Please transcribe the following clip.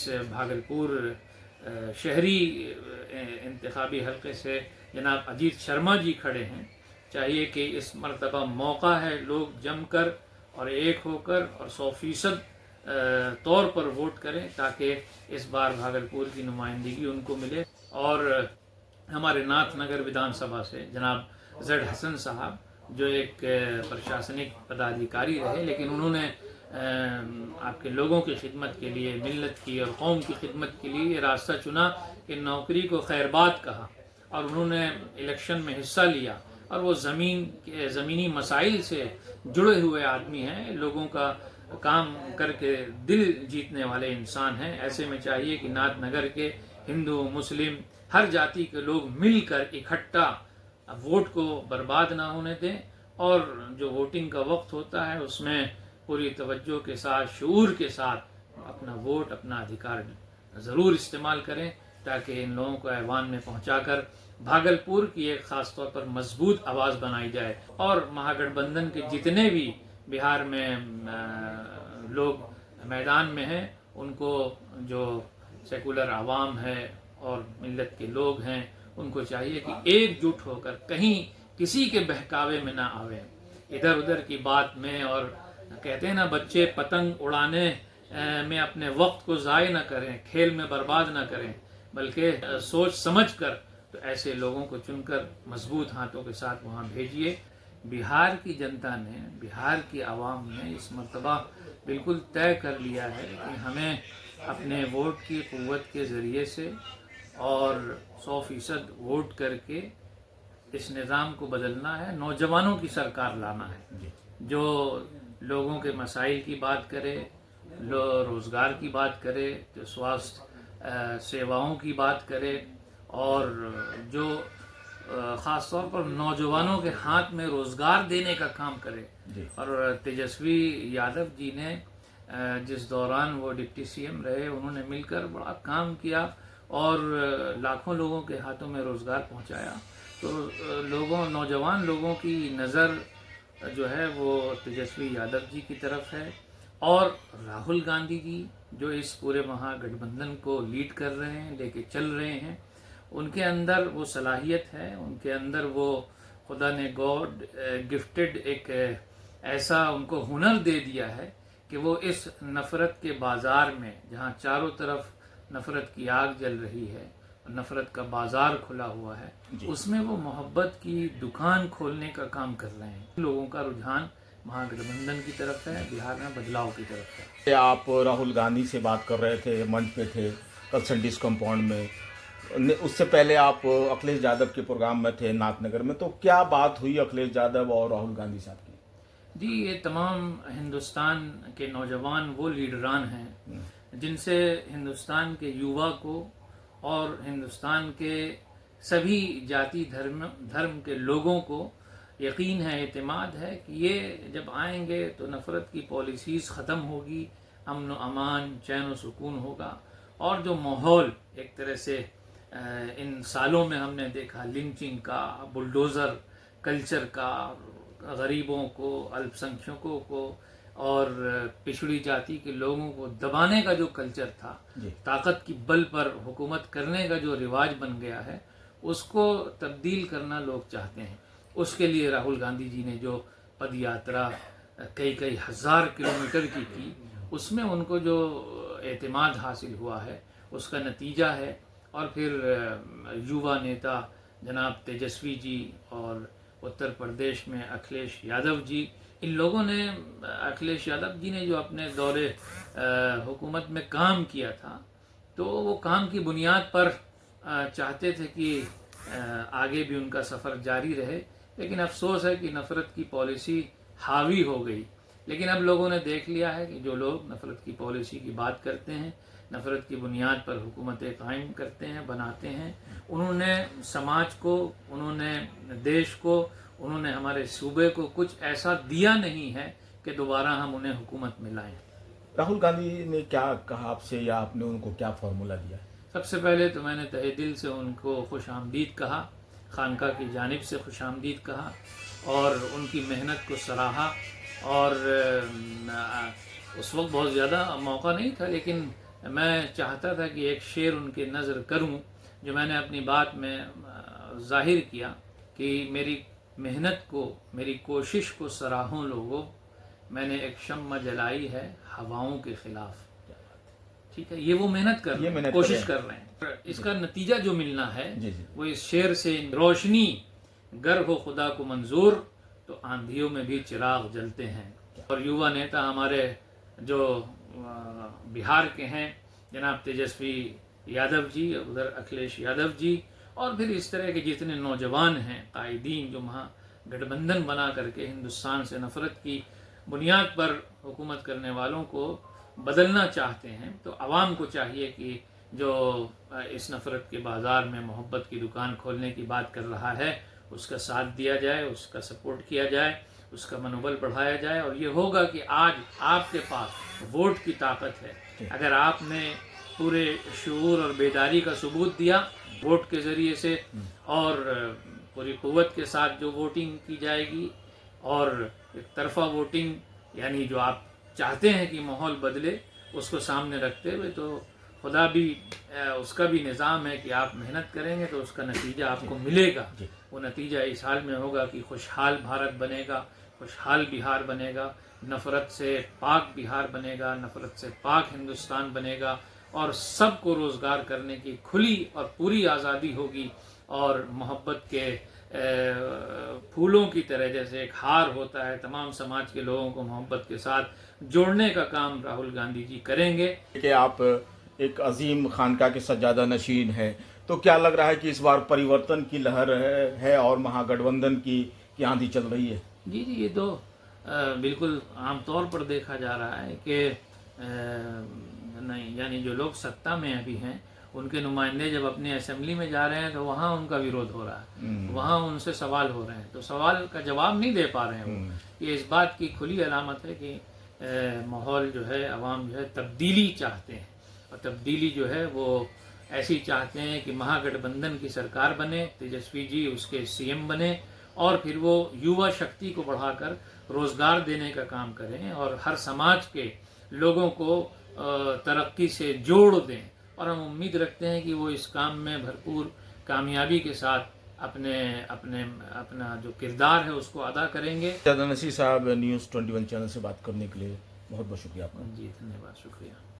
इस भागलपुर शहरी इंतखाबी हलके से जनाब अजीत शर्मा जी खड़े हैं। चाहिए कि इस मरतबा मौका है, लोग जमकर और एक होकर और 100% तौर पर वोट करें ताकि इस बार भागलपुर की नुमाइंदगी उनको मिले। और हमारे नाथनगर विधानसभा से जनाब ज़ड हसन साहब, जो एक प्रशासनिक पदाधिकारी रहे, लेकिन उन्होंने आपके लोगों की खिदमत के लिए, मिल्लत की और कौम की खिदमत के लिए ये रास्ता चुना कि नौकरी को खैरबाद कहा और उन्होंने इलेक्शन में हिस्सा लिया। और वो ज़मीनी मसाइल से जुड़े हुए आदमी हैं, लोगों का काम करके दिल जीतने वाले इंसान हैं। ऐसे में चाहिए कि नाथनगर के हिंदू, मुस्लिम, हर जाति के लोग मिलकर इकट्ठा वोट को बर्बाद ना होने दें और जो वोटिंग का वक्त होता है उसमें पूरी तवज्जो के साथ, शऊर के साथ अपना वोट, अपना अधिकार ज़रूर इस्तेमाल करें ताकि इन लोगों को ऐवान में पहुंचाकर भागलपुर की एक ख़ास तौर पर मजबूत आवाज़ बनाई जाए। और महागठबंधन के जितने भी बिहार में लोग मैदान में हैं, उनको जो सेकुलर आवाम है और मिल्लत के लोग हैं, उनको चाहिए कि एकजुट होकर कहीं किसी के बहकावे में ना आवे, इधर उधर की बात में। और कहते हैं ना, बच्चे पतंग उड़ाने में अपने वक्त को ज़ाय ना करें, खेल में बर्बाद ना करें, बल्कि सोच समझ कर तो ऐसे लोगों को चुनकर मजबूत हाथों के साथ वहाँ भेजिए। बिहार की जनता ने, बिहार की आवाम ने इस मरतबा बिल्कुल तय कर लिया है कि हमें अपने वोट की क़ुव्वत के ज़रिए से और 100% वोट करके इस निज़ाम को बदलना है, नौजवानों की सरकार लाना है जो लोगों के मसाइल की बात करे, रोज़गार की बात करे, जो स्वास्थ्य सेवाओं की बात करे और जो ख़ास तौर पर नौजवानों के हाथ में रोज़गार देने का काम करे। और तेजस्वी यादव जी ने जिस दौरान वो डिप्टी सीएम रहे, उन्होंने मिलकर बड़ा काम किया और लाखों लोगों के हाथों में रोज़गार पहुंचाया। तो नौजवान लोगों की नज़र जो है वो तेजस्वी यादव जी की तरफ है। और राहुल गांधी जी जो इस पूरे महागठबंधन को लीड कर रहे हैं, लेके चल रहे हैं, उनके अंदर वो सलाहियत है, उनके अंदर वो खुदा ने गॉड गिफ्टेड एक ऐसा उनको हुनर दे दिया है कि वो इस नफ़रत के बाज़ार में, जहाँ चारों तरफ नफ़रत की आग जल रही है, नफ़रत का बाज़ार खुला हुआ है, उसमें वो मोहब्बत की दुकान खोलने का काम कर रहे हैं। लोगों का रुझान महागठबंधन की तरफ है, बिहार में बदलाव की तरफ है। आप राहुल गांधी से बात कर रहे थे, मंच पे थे कल सैंडिस कंपाउंड में, उससे पहले आप अखिलेश यादव के प्रोग्राम में थे नाथनगर में, तो क्या बात हुई अखिलेश यादव और राहुल गांधी साहब की? जी, ये तमाम हिंदुस्तान के नौजवान वो लीडरान हैं जिनसे हिंदुस्तान के युवा को और हिंदुस्तान के सभी जाति धर्म के लोगों को यकीन है, एतमाद है कि ये जब आएंगे तो नफ़रत की पॉलिसीज़ ख़त्म होगी, अमन व अमान, चैन व सुकून होगा। और जो माहौल एक तरह से इन सालों में हमने देखा, लिंचिंग का, बुलडोज़र कल्चर का, गरीबों को, अल्पसंख्यकों को और पिछड़ी जाति के लोगों को दबाने का जो कल्चर था, ताकत की बल पर हुकूमत करने का जो रिवाज बन गया है, उसको तब्दील करना लोग चाहते हैं। उसके लिए राहुल गांधी जी ने जो पद यात्रा कई हज़ार किलोमीटर की, उसमें उनको जो एतमाद हासिल हुआ है उसका नतीजा है। और फिर युवा नेता जनाब तेजस्वी जी और उत्तर प्रदेश में अखिलेश यादव जी, इन लोगों ने, अखिलेश यादव जी ने जो अपने दौरे हुकूमत में काम किया था, तो वो काम की बुनियाद पर चाहते थे कि आगे भी उनका सफ़र जारी रहे, लेकिन अफसोस है कि नफ़रत की पॉलिसी हावी हो गई। लेकिन अब लोगों ने देख लिया है कि जो लोग नफ़रत की पॉलिसी की बात करते हैं, नफ़रत की बुनियाद पर हुकूमतें कायम करते हैं, बनाते हैं, उन्होंने समाज को, उन्होंने देश को, उन्होंने हमारे सूबे को कुछ ऐसा दिया नहीं है कि दोबारा हम उन्हें हुकूमत में लाएं। राहुल गांधी ने क्या कहा आपसे, या आपने उनको क्या फार्मूला दिया? सबसे पहले तो मैंने तहे दिल से उनको खुश आमदीद कहा, खानका की जानिब से खुश आमदीद कहा और उनकी मेहनत को सराहा। और उस वक्त बहुत ज़्यादा मौका नहीं था, लेकिन मैं चाहता था कि एक शेर उनके नज़र करूं, जो मैंने अपनी बात में ज़ाहिर किया कि मेरी मेहनत को, मेरी कोशिश को सराहों लोगों, मैंने एक शम्मा जलाई है हवाओं के ख़िलाफ़। ठीक है, ये वो मेहनत कर रहे हैं, कोशिश कर रहे हैं। इसका नतीजा जो मिलना है वो इस शेर से, रोशनी गर हो खुदा को मंजूर तो आंधियों में भी चिराग जलते हैं। और युवा नेता हमारे जो बिहार के हैं, जनाब तेजस्वी यादव जी, उधर अखिलेश यादव जी, और फिर इस तरह के जितने नौजवान हैं कायदीन, जो महागठबंधन बना करके हिंदुस्तान से नफ़रत की बुनियाद पर हुकूमत करने वालों को बदलना चाहते हैं, तो आवाम को चाहिए कि जो इस नफ़रत के बाज़ार में मोहब्बत की दुकान खोलने की बात कर रहा है, उसका साथ दिया जाए, उसका सपोर्ट किया जाए, उसका मनोबल बढ़ाया जाए। और ये होगा कि आज आपके पास वोट की ताकत है। अगर आपने पूरे शऊर और बेदारी का सबूत दिया वोट के ज़रिए से, और पूरी क़ुव्वत के साथ जो वोटिंग की जाएगी, और एक तरफ़ा वोटिंग, यानी जो आप चाहते हैं कि माहौल बदले, उसको सामने रखते हुए, तो खुदा भी उसका भी निज़ाम है कि आप मेहनत करेंगे तो उसका नतीजा आपको मिलेगा। वो नतीजा इस हाल में होगा कि खुशहाल भारत बनेगा, खुशहाल बिहार बनेगा, नफ़रत से पाक बिहार बनेगा, नफ़रत से पाक हिंदुस्तान बनेगा, और सबको रोज़गार करने की खुली और पूरी आज़ादी होगी। और मोहब्बत के फूलों की तरह, जैसे एक हार होता है, तमाम समाज के लोगों को मोहब्बत के साथ जोड़ने का काम राहुल गांधी जी करेंगे। कि आप एक अजीम खानका के सज्जादा नशीन है, तो क्या लग रहा है कि इस बार परिवर्तन की लहर है और महागठबंधन की आंधी चल रही है? जी, ये तो बिल्कुल आमतौर पर देखा जा रहा है कि नहीं, यानी जो लोग सत्ता में अभी हैं, उनके नुमाइंदे जब अपनी असेंबली में जा रहे हैं तो वहाँ उनका विरोध हो रहा है, वहाँ उनसे सवाल हो रहे हैं, तो सवाल का जवाब नहीं दे पा रहे हैं वो। ये इस बात की खुली अलामत है कि माहौल जो है, अवाम जो है तब्दीली चाहते हैं, और तब्दीली जो है वो ऐसी चाहते हैं कि महागठबंधन की सरकार बने, तेजस्वी जी उसके सीएम बने, और फिर वो युवा शक्ति को बढ़ाकर रोज़गार देने का काम करें, और हर समाज के लोगों को तरक्की से जोड़ दें। और हम उम्मीद रखते हैं कि वो इस काम में भरपूर कामयाबी के साथ अपना जो किरदार है उसको अदा करेंगे। सज्जादा नशीन साहब, न्यूज़ 21 चैनल से बात करने के लिए बहुत बहुत शुक्रिया आपका। जी, धन्यवाद, शुक्रिया।